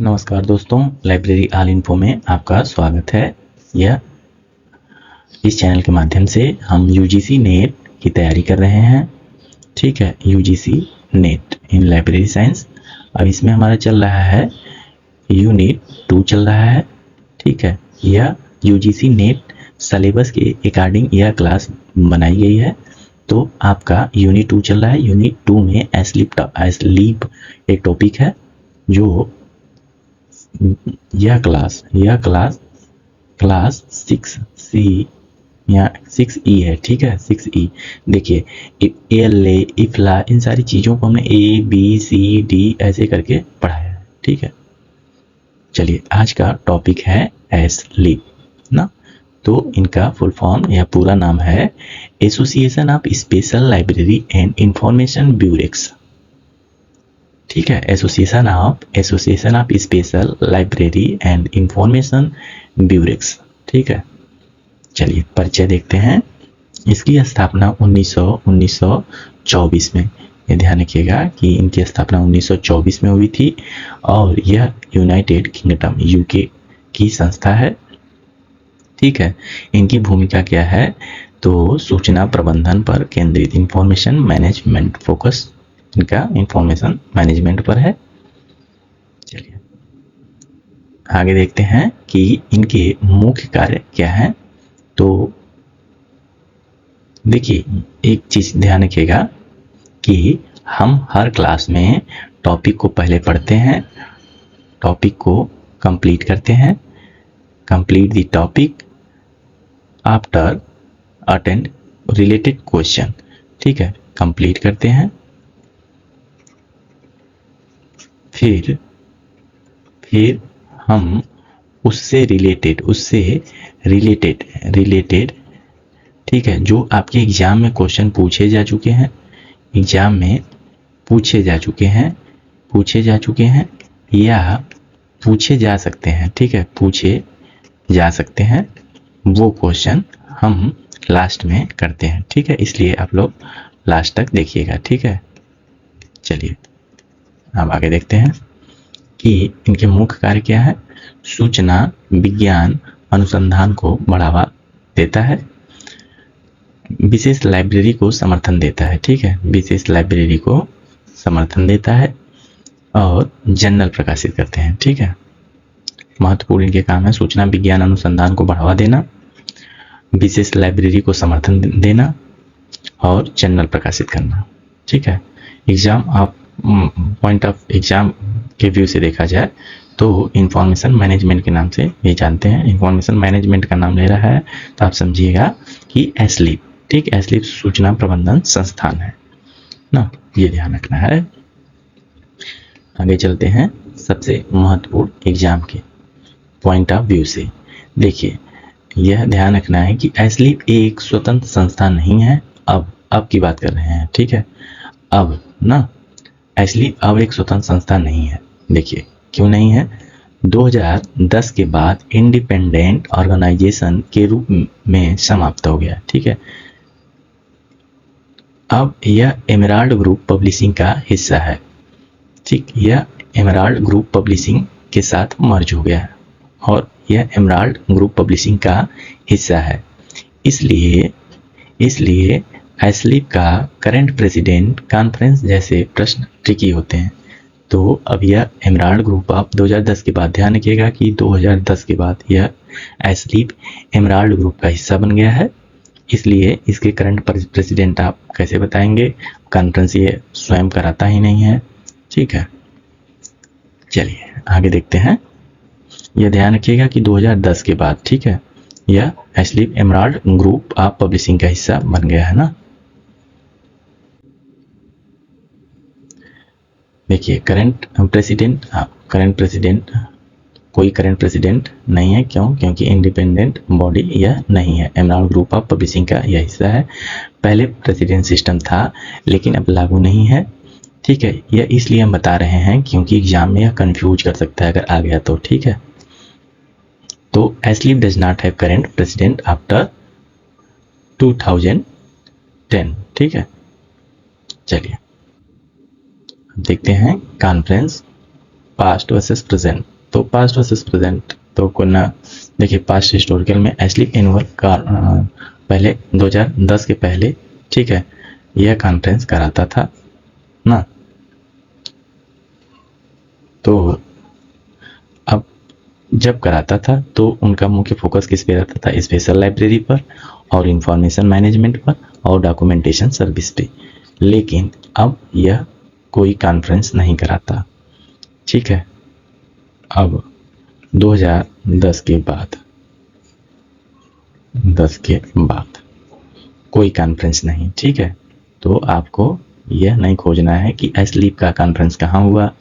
नमस्कार दोस्तों, library all info में आपका स्वागत है। यह इस चैनल के माध्यम से हम यूजीसी नेट की तैयारी कर रहे हैं। ठीक है, यूजीसी नेट इन लाइब्रेरी साइंस। अब इसमें हमारा चल रहा है यूनिट 2 चल रहा है। ठीक है, यह यूजीसी नेट सिलेबस के अकॉर्डिंग यह क्लास बनाई गई है। तो आपका यूनिट 2 चल रहा है। यूनिट 2 में एस्लीप एक टॉपिक है जो यह क्लास 6C या 6E है। ठीक है, 6E। देखिए एल इफला इन सारी चीज़ों को हमने ABCD ऐसे करके पढ़ाया है। ठीक है, चलिए आज का टॉपिक है एस्लीप ना। तो इनका फुल फॉर्म या पूरा नाम है association of special library and information bureaux. ठीक है, association of special library and information bureaux. ठीक है, चलिए परिचय देखते हैं। इसकी स्थापना 1924 में, ये ध्यान रखिएगा कि इनकी स्थापना 1924 में हुई थी और यह यूनाइटेड किंगडम यूके की संस्था है। ठीक है, इनकी भूमिका क्या है? तो सूचना प्रबंधन पर केंद्रित, इंफॉर्मेशन मैनेजमेंट फोकस इनका इंफॉर्मेशन मैनेजमेंट पर है। चलिए आगे देखते हैं कि इनके मुख्य कार्य क्या है। तो देखिए एक चीज ध्यान रखिएगा कि हम हर क्लास में टॉपिक को पहले पढ़ते हैं, टॉपिक को कंप्लीट करते हैं, complete the topic after attend related question. ठीक है, कंप्लीट करते हैं, फिर हम उससे रिलेटेड ठीक है, जो आपके एग्जाम में क्वेश्चन पूछे जा चुके हैं या पूछे जा सकते हैं। ठीक है, पूछे जा सकते हैं, वो क्वेश्चन हम लास्ट में करते हैं। ठीक है, इसलिए आप लोग लास्ट तक देखिएगा। ठीक है, चलिए अब आगे देखते हैं कि इनके मुख्य कार्य क्या है। सूचना विज्ञान अनुसंधान को बढ़ावा देता है, विशेष लाइब्रेरी को समर्थन देता है। ठीक है, विशेष लाइब्रेरी को समर्थन देता है और जर्नल प्रकाशित करते हैं। ठीक है, महत्वपूर्ण इनके काम है सूचना विज्ञान अनुसंधान को बढ़ावा देना, विशेष लाइब्रेरी को समर्थन देना और जर्नल प्रकाशित करना। ठीक है, एग्जाम आप पॉइंट ऑफ एग्जाम के व्यू से देखा जाए तो इंफॉर्मेशन मैनेजमेंट के नाम से ये जानते हैं। इंफॉर्मेशन मैनेजमेंट का नाम ले रहा है तो आप समझिएगा कि एस्लीप। ठीक, एस्लीप सूचना प्रबंधन संस्थान है ना, ये ध्यान रखना है। आगे चलते हैं सबसे महत्वपूर्ण एग्जाम के पॉइंट ऑफ व्यू से। देखिए यह ध्यान रखना है कि एस्लीप एक स्वतंत्र संस्था नहीं है। अब की बात कर रहे हैं। ठीक है, अब ना एस्लीप अब एक स्वतंत्र संस्था नहीं है। देखिए क्यों नहीं है? 2010 के बाद इंडिपेंडेंट ऑर्गेनाइजेशन के रूप में समाप्त हो गया। ठीक है, अब यह एमराल्ड ग्रुप पब्लिशिंग का हिस्सा है। ठीक, यह एमराल्ड ग्रुप पब्लिशिंग के साथ मर्ज हो गया है और यह एमराल्ड ग्रुप पब्लिशिंग का हिस्सा है। इसलिए एस्लीप का करंट प्रेसिडेंट कॉन्फ्रेंस जैसे प्रश्न ट्रिकी होते हैं। तो अब यह एमराल्ड ग्रुप आप 2010 के बाद, ध्यान रखिएगा कि 2010 के बाद यह एस्लीप एमराल्ड ग्रुप का हिस्सा बन गया है। इसलिए इसके करंट प्रेसिडेंट आप कैसे बताएंगे? कॉन्फ्रेंस ये स्वयं कराता ही नहीं है। ठीक है, चलिए आगे देखते हैं। यह ध्यान रखिएगा कि 2010 के बाद, ठीक है, यह asleep emerald group of publishing का हिस्सा बन गया है ना। देखिए करंट प्रेसिडेंट कोई करंट प्रेसिडेंट नहीं है। क्यों? क्योंकि इंडिपेंडेंट बॉडी यह नहीं है। एमराल्ड ग्रुप ऑफ पब्लिशिंग का यह हिस्सा है। पहले प्रेसिडेंट सिस्टम था लेकिन अब लागू नहीं है। ठीक है, यह इसलिए हम बता रहे हैं क्योंकि एग्जाम में यह कंफ्यूज कर सकता है अगर आ गया तो। ठीक है, तो asleep does not have current president after 2010। ठीक है, चलिए देखते हैं कॉन्फ्रेंस पास्ट वर्सेस प्रेजेंट, तो पास्ट वर्सेस प्रेजेंट तो करना, देखिए पास्ट हिस्टोरिकल में एस्लीप एनुअल का पहले 2010 के पहले, ठीक है, यह कॉन्फ्रेंस कराता था ना। तो अब जब कराता था तो उनका मुख्य फोकस किस पे रहता था, स्पेशल लाइब्रेरी पर और इंफॉर्मेशन मैनेजमेंट पर और डॉक्यूमेंटेशन सर्विस पे। लेकिन अब यह कोई कॉन्फ्रेंस नहीं कराता, ठीक है। अब 2010 के बाद 10 के बाद कोई कॉन्फ्रेंस नहीं, ठीक है। तो आपको यह नहीं खोजना है कि एस्लीप का कॉन्फ्रेंस कहाँ हुआ,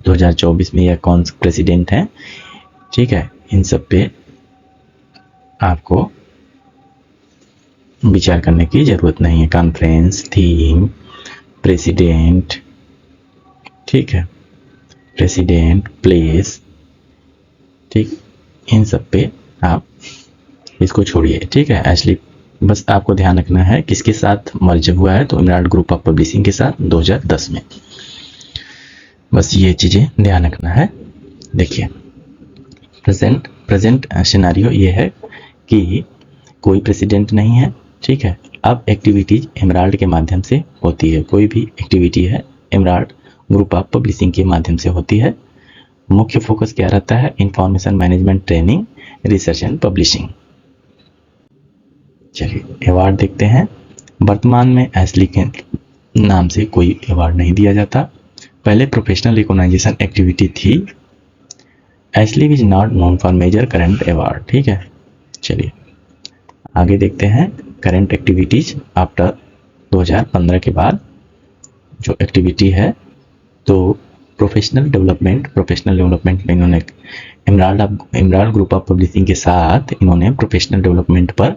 2024 में यह कौन प्रेसिडेंट है, ठीक है। इन सब पे आपको विचार करने की जरूरत नहीं है। कॉन्फ्रेंस, थीम, प्रेसिडेंट, ठीक है, प्रेसिडेंट, प्लेस, ठीक, इन सब पे आप इसको छोड़िए, ठीक है। एस्लीप बस आपको ध्यान रखना है किसके साथ मर्ज हुआ है, तो एमराल्ड ग्रुप ऑफ पब्लिशिंग के साथ 2010 में, बस ये चीज़ें ध्यान रखना है। देखिए प्रेजेंट सिनेरियो ये है कि कोई प्रेसिडेंट नहीं है, ठीक है। अब एक्टिविटीज एमराल्ड के माध्यम से होती है, कोई भी एक्टिविटी है एमराल्ड ग्रुप ऑफ पब्लिशिंग के माध्यम से होती है। मुख्य फोकस क्या रहता है, information management, training, research and publishing. चलिए अवार्ड देखते हैं। वर्तमान में एस्ली के नाम से कोई अवार्ड नहीं दिया जाता, पहले प्रोफेशनल रिकॉग्नाइजेशन एक्टिविटी थी। ASLIB is not known for major current award, ठीक है। चलिए आगे देखते हैं करंट एक्टिविटीज आफ्टर 2015 के बाद जो एक्टिविटी है। तो प्रोफेशनल डेवलपमेंट में इन्होंने एमराल्ड ग्रुप ऑफ पब्लिशिंग के साथ इन्होंने प्रोफेशनल डेवलपमेंट पर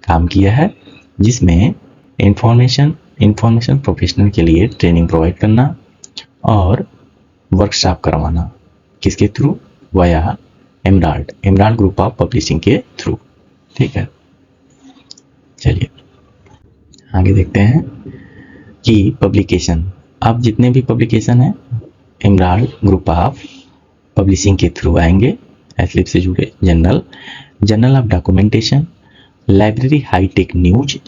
काम किया है, जिसमें इंफॉर्मेशन प्रोफेशनल के लिए ट्रेनिंग प्रोवाइड करना और वर्कशॉप करवाना, किसके through, via emerald group of publishing के थ्रू, ठीक है। चलिए आगे देखते हैं कि पब्लिकेशन, अब जितने भी पब्लिकेशन हैं एमराल्ड ग्रुप ऑफ पब्लिशिंग के थ्रू आएंगे। एस्लीप से जुड़े journal of documentation, library hi tech news,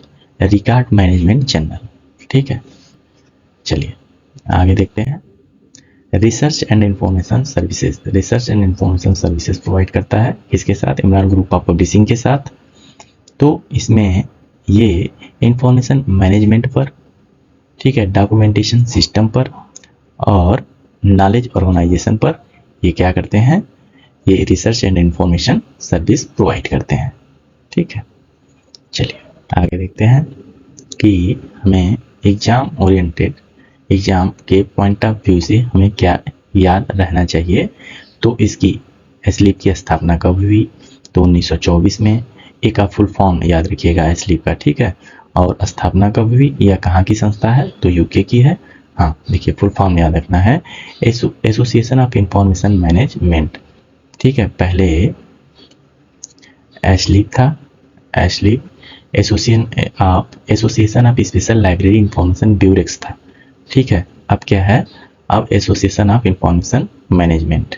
record management journal, ठीक है। चलिए आगे देखते हैं research and information services provide करता है, किसके साथ, एमराल्ड ग्रुप ऑफ पब्लिशिंग के साथ। तो इसमें ये इंफॉर्मेशन मैनेजमेंट पर, ठीक है, डॉक्यूमेंटेशन सिस्टम पर और नॉलेज ऑर्गेनाइजेशन पर ये क्या करते हैं, ये research and information service provide करते हैं, ठीक है। चलिए आगे देखते हैं कि हमें एग्जाम के पॉइंट ऑफ व्यू से हमें क्या याद रहना चाहिए। तो इसकी एस्लीप की स्थापना कब हुई, तो 1924 में। एक आप फुल फॉर्म याद रखिएगा एस्लीप का, ठीक है। और स्थापना कब हुई, यह कहाँ की संस्था है, तो यूके की है। हाँ देखिए फुल फॉर्म याद रखना है, एसोसिएशन ऑफ इंफॉर्मेशन मैनेजमेंट, ठीक है। पहले एस्लीप था, ASLIB association of special library information bureaux था, ठीक है। अब क्या है, अब एसोसिएशन ऑफ इंफॉर्मेशन मैनेजमेंट,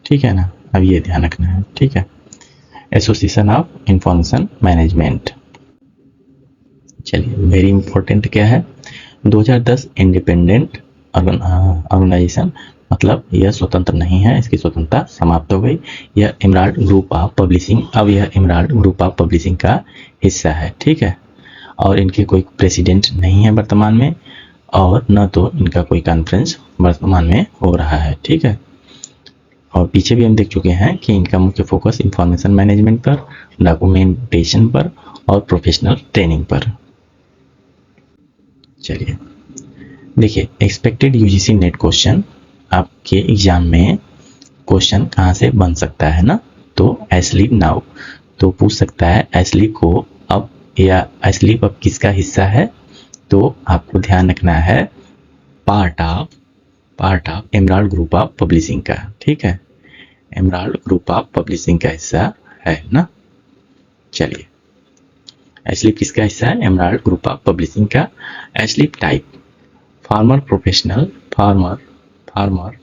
ठीक है ना। अब ये ध्यान रखना है, ठीक है, एसोसिएशन ऑफ इंफॉर्मेशन मैनेजमेंट। चलिए वेरी इंपॉर्टेंट क्या है, 2010 इंडिपेंडेंट ऑर्गेनाइजेशन, मतलब यह स्वतंत्र नहीं है, इसकी स्वतंत्रता समाप्त हो गई। यह एमराल्ड ग्रुप ऑफ पब्लिशिंग, अब यह एमराल्ड ग्रुप ऑफ पब्लिशिंग का हिस्सा है, ठीक है। और इनके कोई प्रेसिडेंट नहीं है वर्तमान में, और न तो इनका कोई कॉन्फ्रेंस वर्तमान में हो रहा है, ठीक है। और पीछे भी हम देख चुके हैं कि इनका मुख्य फोकस इंफॉर्मेशन मैनेजमेंट पर, डॉक्यूमेंटेशन पर और प्रोफेशनल ट्रेनिंग पर। चलिए देखिए एक्सपेक्टेड यूजीसी नेट क्वेश्चन, आपके एग्जाम में क्वेश्चन कहाँ से बन सकता है ना, तो एस्लीप नाउ, तो पूछ सकता है एस्लीप को अब, या एस्लीप अब किसका हिस्सा है, तो आपको ध्यान रखना है part of emerald group of publishing का, ठीक है। एमराल्ड ग्रुप ऑफ पब्लिशिंग का हिस्सा है ना। चलिए एस्लीप किसका हिस्सा है, एमराल्ड ग्रुप ऑफ पब्लिशिंग का। Asleep type, farmer, professional, farmer,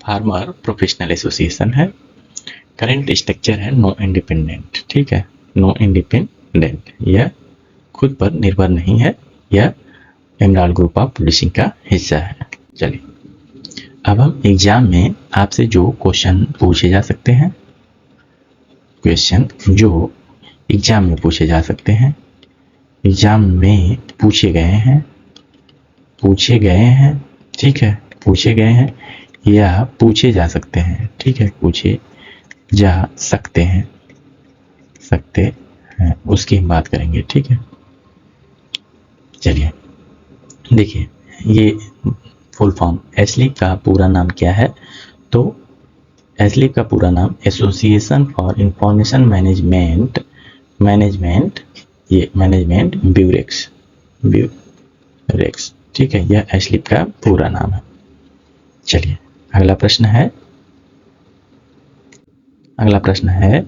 farmer professional association है। करंट स्ट्रक्चर है नो इंडिपेंडेंट, ठीक है, नो इंडिपेंडेंट, यह खुद पर निर्भर नहीं है, यह एमराल्ड ग्रुप ऑफ पब्लिशिंग का हिस्सा है। चलिए अब हम एग्जाम में आपसे जो क्वेश्चन पूछे जा सकते हैं, क्वेश्चन जो एग्जाम में पूछे जा सकते हैं, एग्जाम में पूछे गए हैं, ठीक है, पूछे गए हैं या पूछे जा सकते हैं, ठीक है, पूछे जा सकते हैं, उसकी हम बात करेंगे, ठीक है। चलिए देखिए, ये फुल फॉर्म एस्लीप का पूरा नाम क्या है, तो एस्लीप का पूरा नाम एसोसिएशन फॉर इंफॉर्मेशन मैनेजमेंट ब्यूरेक्स, ठीक है, यह एस्लीप का पूरा नाम है। चलिए अगला प्रश्न है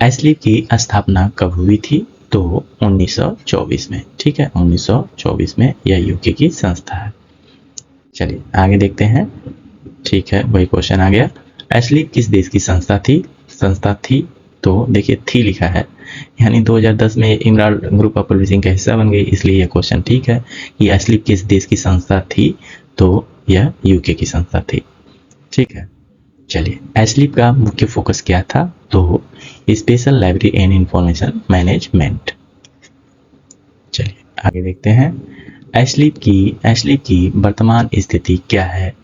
एस्लीप की स्थापना कब हुई थी, तो 1924 में, ठीक है, 1924 में यह यूके की संस्था है। चलिए आगे देखते हैं, ठीक है, वही क्वेश्चन आ गया। एस्लीप किस देश की संस्था थी, तो देखिए थी लिखा है, यानी 2010 में एमराल्ड ग्रुप ऑफ पब्लिशिंग का हिस्सा बन गई, इसलिए यह क्वेश्चन ठीक है कि एस्लीप किस देश की संस्था थी, तो यह यूके की संस्था थी, ठीक है। चलिए एस्लीप का मुख्य फोकस क्या था, तो special library and information management. चलिए आगे देखते हैं, एस्लीप की वर्तमान स्थिति क्या है,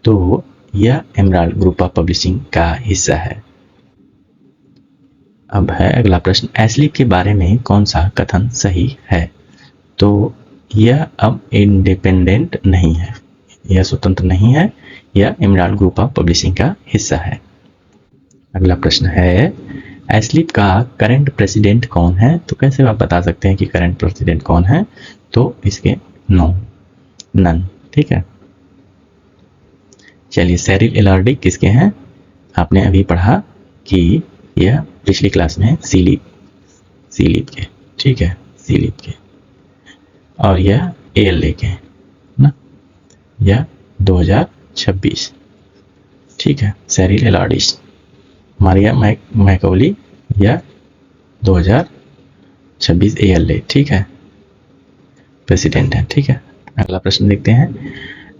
तो यह एमराल्ड ग्रुप ऑफ पब्लिशिंग का हिस्सा है। अब है अगला प्रश्न, एस्लीप के बारे में कौन सा कथन सही है, तो यह अब इंडिपेंडेंट नहीं है, यह स्वतंत्र नहीं है, यह एमराल्ड ग्रुप ऑफ पब्लिशिंग का हिस्सा है। अगला प्रश्न है, एस्लीप का करंट प्रेसिडेंट कौन है, तो कैसे आप बता सकते हैं कि करंट प्रेसिडेंट कौन है, तो इसके नन, ठीक है। चलिए सेरिल एलार्डी किसके हैं, आपने अभी पढ़ा कि यह पिछली क्लास में सीलीप के, ठीक है, सीलीप के, और यह एएलए के ना, यह 2026, ठीक है, सेरिल एलार्डिस, मारिया मैकौली, यह 2026 एएलए, ठीक है, प्रेसिडेंट है, ठीक है। अगला प्रश्न देखते हैं,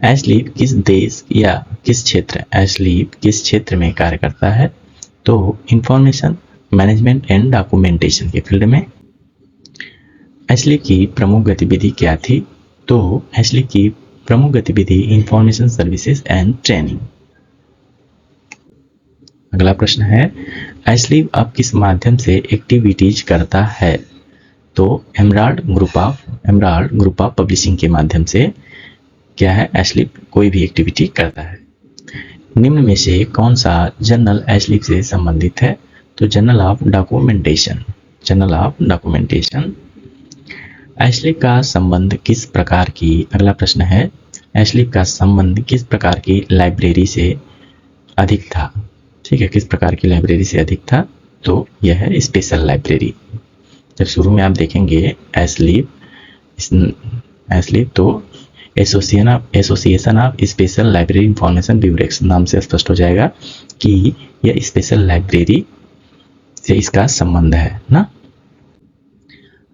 एस्लीप किस देश या किस क्षेत्र में कार्य करता है, तो इंफॉर्मेशन मैनेजमेंट एंड डॉक्यूमेंटेशन के फील्ड में। एस्लीप की प्रमुख गतिविधि क्या थी, तो एस्लीप की प्रमुख गतिविधि इंफॉर्मेशन सर्विसेज एंड ट्रेनिंग। अगला प्रश्न है, एस्लीप अब किस माध्यम से एक्टिविटीज करता है, तो एमराल्ड ग्रुप ऑफ पब्लिशिंग के माध्यम से क्या है, एस्लीप कोई भी एक्टिविटी करता है। निम्न में से कौन सा जर्नल एस्लीप से संबंधित है, तो जर्नल ऑफ डॉक्यूमेंटेशन। एस्लीप का संबंध किस प्रकार की, अगला प्रश्न है, एस्लीप का संबंध किस प्रकार की लाइब्रेरी से अधिक था, ठीक है, किस प्रकार की लाइब्रेरी से अधिक था, तो यह है स्पेशल लाइब्रेरी। जब शुरू में आप देखेंगे एस्लीप तो association of special library information bureaux नाम से स्पष्ट हो जाएगा कि यह स्पेशल लाइब्रेरी से इसका संबंध है ना।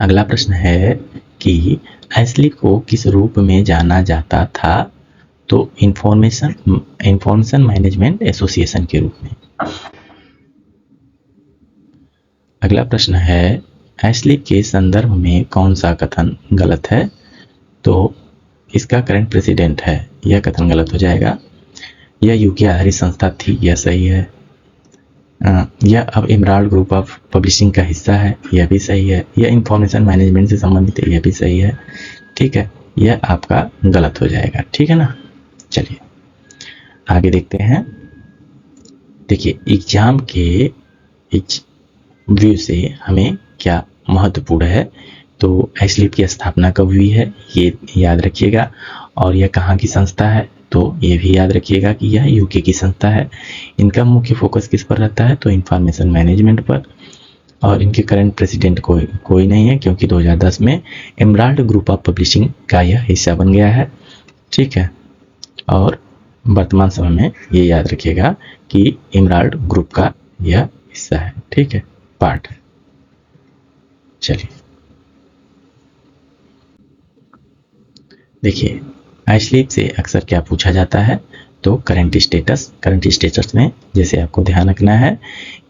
अगला प्रश्न है कि एस्लीप को किस रूप में जाना जाता था, तो इंफॉर्मेशन मैनेजमेंट एसोसिएशन के रूप में। अगला प्रश्न है, एस्लीप के संदर्भ में कौन सा कथन गलत है, तो इसका करंट प्रेसिडेंट है, यह कथन गलत हो जाएगा। यह यूके आधारित संस्था थी, यह सही है। यह अब एमराल्ड ग्रुप ऑफ पब्लिशिंग का हिस्सा है, यह भी सही है। यह इंफॉर्मेशन मैनेजमेंट से संबंधित है, यह भी सही है, ठीक है, यह आपका गलत हो जाएगा, ठीक है ना। चलिए आगे देखते हैं, देखिए एग्जाम के व्यू से हमें क्या महत्वपूर्ण है, तो एस्लीप की स्थापना कब हुई है, ये याद रखिएगा, और यह कहाँ की संस्था है, तो ये भी याद रखिएगा कि यह यूके की संस्था है। इनका मुख्य फोकस किस पर रहता है, तो इंफॉर्मेशन मैनेजमेंट पर, और इनके करंट प्रेसिडेंट कोई नहीं है, क्योंकि 2010 में एमराल्ड ग्रुप ऑफ पब्लिशिंग का यह हिस्सा बन गया है, ठीक है। और वर्तमान समय में ये याद रखिएगा कि एमराल्ड ग्रुप का यह हिस्सा है, ठीक है, पार्ट है। चलिए देखिए, आई स्लीप से अक्सर क्या पूछा जाता है, तो करंट स्टेटस में जैसे आपको ध्यान रखना है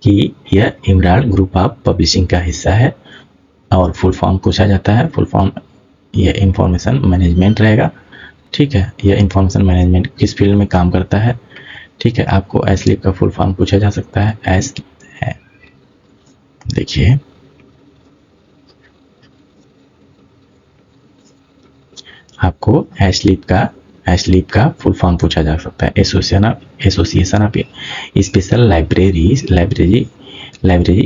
कि यह एमराल्ड ग्रुप ऑफ पब्लिशिंग का हिस्सा है, और फुल फॉर्म पूछा जाता है। फुल फॉर्म यह इंफॉर्मेशन मैनेजमेंट रहेगा, ठीक है। यह इंफॉर्मेशन मैनेजमेंट किस फील्ड में काम करता है, ठीक है। आपको आई स्लीप का फुल फॉर्म पूछा जा सकता है। एस है, देखिए आपको एस्लीप का फुल फॉर्म पूछा जा सकता है। Association of special library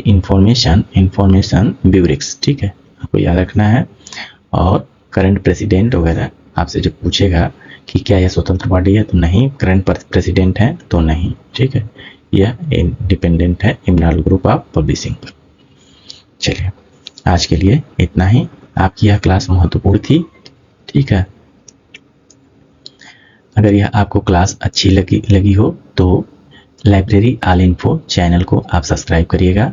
information bureaux, ठीक है, आपको याद रखना है। और करंट प्रेसिडेंट वगैरह आपसे जब पूछेगा कि क्या यह स्वतंत्र बॉडी है, तो नहीं। करंट प्रेसिडेंट है तो नहीं, ठीक है। यह इंडिपेंडेंट है एमराल्ड ग्रुप ऑफ पब्लिशिंग पर। चलिए आज के लिए इतना ही। आपकी यह क्लास महत्वपूर्ण थी, ठीक है। अगर यह आपको क्लास अच्छी लगी हो तो लाइब्रेरी ऑल इन्फो चैनल को आप सब्सक्राइब करिएगा,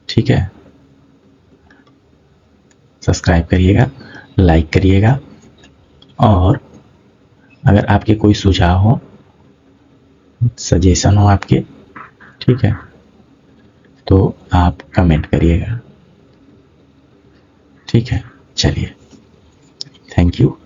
ठीक है। सब्सक्राइब करिएगा, लाइक करिएगा, और अगर आपके कोई सुझाव हो, सजेशन हो आपके, ठीक है, तो आप कमेंट करिएगा, ठीक है। चलिए, थैंक यू।